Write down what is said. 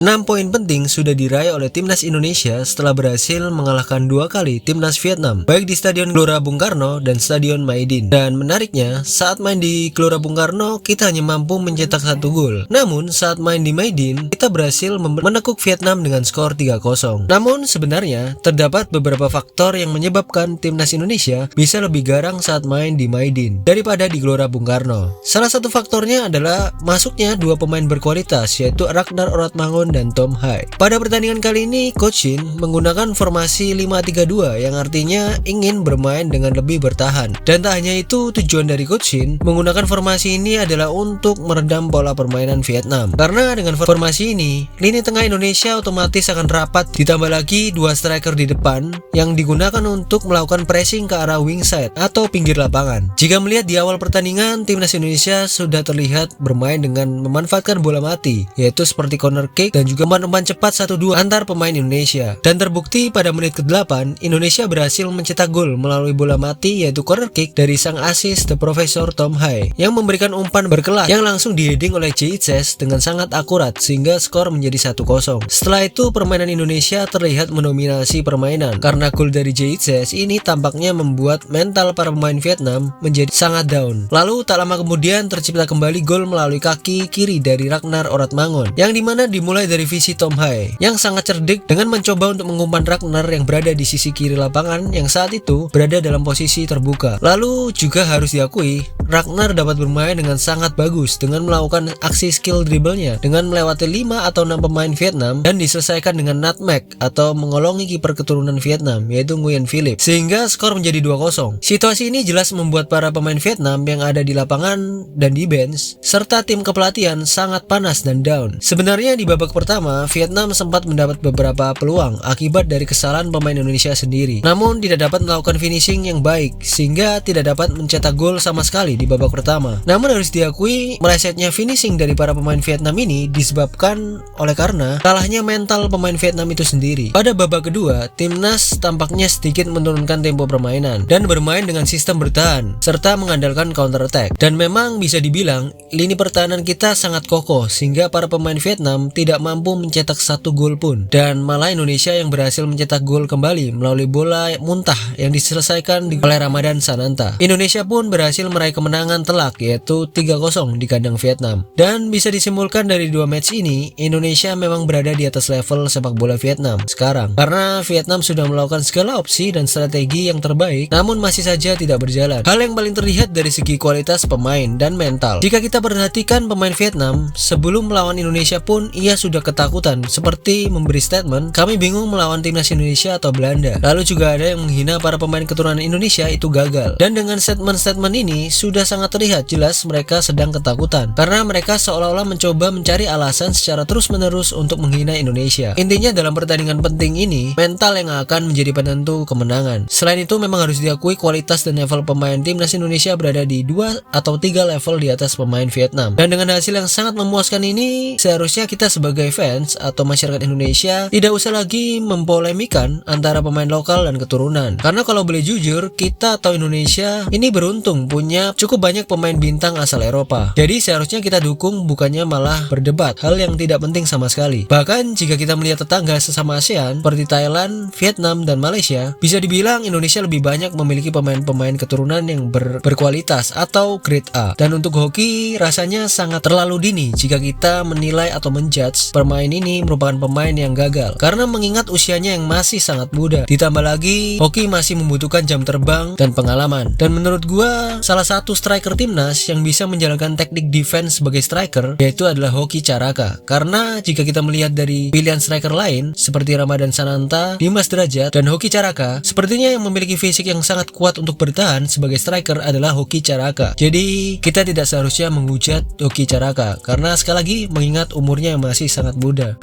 6 poin penting sudah diraih oleh timnas Indonesia setelah berhasil mengalahkan 2 kali timnas Vietnam, baik di Stadion Gelora Bung Karno dan Stadion Maidin. Dan menariknya, saat main di Gelora Bung Karno, kita hanya mampu mencetak 1 gol. Namun, saat main di Maidin, kita berhasil menekuk Vietnam dengan skor 3-0. Namun, sebenarnya, terdapat beberapa faktor yang menyebabkan timnas Indonesia bisa lebih garang saat main di Maidin daripada di Gelora Bung Karno. Salah satu faktornya adalah masuknya 2 pemain berkualitas, yaitu Ragnar Oratmangun dan Tom Hai. Pada pertandingan kali ini, Coach Shin menggunakan formasi 5-3-2 yang artinya ingin bermain dengan lebih bertahan. Dan tak hanya itu, tujuan dari Coach Shin menggunakan formasi ini adalah untuk meredam pola permainan Vietnam. Karena dengan formasi ini, lini tengah Indonesia otomatis akan rapat, ditambah lagi 2 striker di depan yang digunakan untuk melakukan pressing ke arah wing side atau pinggir lapangan. Jika melihat di awal pertandingan, timnas Indonesia sudah terlihat bermain dengan memanfaatkan bola mati, yaitu seperti corner kick dan juga umpan-umpan cepat 1-2 antar pemain Indonesia. Dan terbukti pada menit ke-8, Indonesia berhasil mencetak gol melalui bola mati, yaitu corner kick dari sang asis The Professor Tom Hai yang memberikan umpan berkelas yang langsung diheading oleh JICES dengan sangat akurat sehingga skor menjadi 1-0. Setelah itu, permainan Indonesia terlihat mendominasi permainan karena gol dari JICES ini tampaknya membuat mental para pemain Vietnam menjadi sangat down. Lalu tak lama kemudian tercipta kembali gol melalui kaki kiri dari Ragnar Oratmangun yang dimana dimulai dari visi Tom Hai yang sangat cerdik dengan mencoba untuk mengumpan Ragnar yang berada di sisi kiri lapangan yang saat itu berada dalam posisi terbuka. Lalu juga harus diakui, Ragnar dapat bermain dengan sangat bagus dengan melakukan aksi skill dribblenya dengan melewati 5 atau 6 pemain Vietnam dan diselesaikan dengan nutmeg atau mengolongi kiper keturunan Vietnam, yaitu Nguyen Philip, sehingga skor menjadi 2-0. Situasi ini jelas membuat para pemain Vietnam yang ada di lapangan dan di bench serta tim kepelatihan sangat panas dan down. Sebenarnya di babak pertama, Vietnam sempat mendapat beberapa peluang akibat dari kesalahan pemain Indonesia sendiri, namun tidak dapat melakukan finishing yang baik sehingga tidak dapat mencetak gol sama sekali di babak pertama. Namun harus diakui, melesetnya finishing dari para pemain Vietnam ini disebabkan oleh karena kalahnya mental pemain Vietnam itu sendiri. Pada babak kedua, timnas tampaknya sedikit menurunkan tempo permainan dan bermain dengan sistem bertahan serta mengandalkan counter attack. Dan memang bisa dibilang lini pertahanan kita sangat kokoh sehingga para pemain Vietnam tidak mampu mencetak 1 gol pun, dan malah Indonesia yang berhasil mencetak gol kembali melalui bola muntah yang diselesaikan oleh Ramadan Sananta. Indonesia pun berhasil meraih kemenangan telak, yaitu 3-0 di kandang Vietnam. Dan bisa disimpulkan dari 2 match ini, Indonesia memang berada di atas level sepak bola Vietnam sekarang karena Vietnam sudah melakukan segala opsi dan strategi yang terbaik, namun masih saja tidak berjalan. Hal yang paling terlihat dari segi kualitas pemain dan mental. Jika kita perhatikan pemain Vietnam sebelum melawan Indonesia pun ia sudah ketakutan, seperti memberi statement, "Kami bingung melawan timnas Indonesia atau Belanda." Lalu juga ada yang menghina para pemain keturunan Indonesia itu gagal. Dan dengan statement-statement ini sudah sangat terlihat jelas mereka sedang ketakutan karena mereka seolah-olah mencoba mencari alasan secara terus-menerus untuk menghina Indonesia. Intinya dalam pertandingan penting ini, mental yang akan menjadi penentu kemenangan. Selain itu memang harus diakui kualitas dan level pemain timnas Indonesia berada di 2 atau 3 level di atas pemain Vietnam. Dan dengan hasil yang sangat memuaskan ini, seharusnya kita sebagai fans atau masyarakat Indonesia tidak usah lagi mempolemikan antara pemain lokal dan keturunan. Karena kalau boleh jujur, kita atau Indonesia ini beruntung punya cukup banyak pemain bintang asal Eropa. Jadi seharusnya kita dukung, bukannya malah berdebat, hal yang tidak penting sama sekali. Bahkan jika kita melihat tetangga sesama ASEAN seperti Thailand, Vietnam, dan Malaysia, bisa dibilang Indonesia lebih banyak memiliki pemain-pemain keturunan yang berkualitas atau grade A. Dan untuk hoki rasanya sangat terlalu dini jika kita menilai atau menjudge pemain ini merupakan pemain yang gagal karena mengingat usianya yang masih sangat muda. Ditambah lagi hoki masih membutuhkan jam terbang dan pengalaman. Dan menurut gua salah satu striker timnas yang bisa menjalankan teknik defense sebagai striker yaitu adalah Hoki Caraka. Karena jika kita melihat dari pilihan striker lain seperti Ramadan Sananta, Dimas Derajat, dan Hoki Caraka, sepertinya yang memiliki fisik yang sangat kuat untuk bertahan sebagai striker adalah Hoki Caraka. Jadi kita tidak seharusnya menghujat Hoki Caraka karena sekali lagi mengingat umurnya yang masih sangat muda.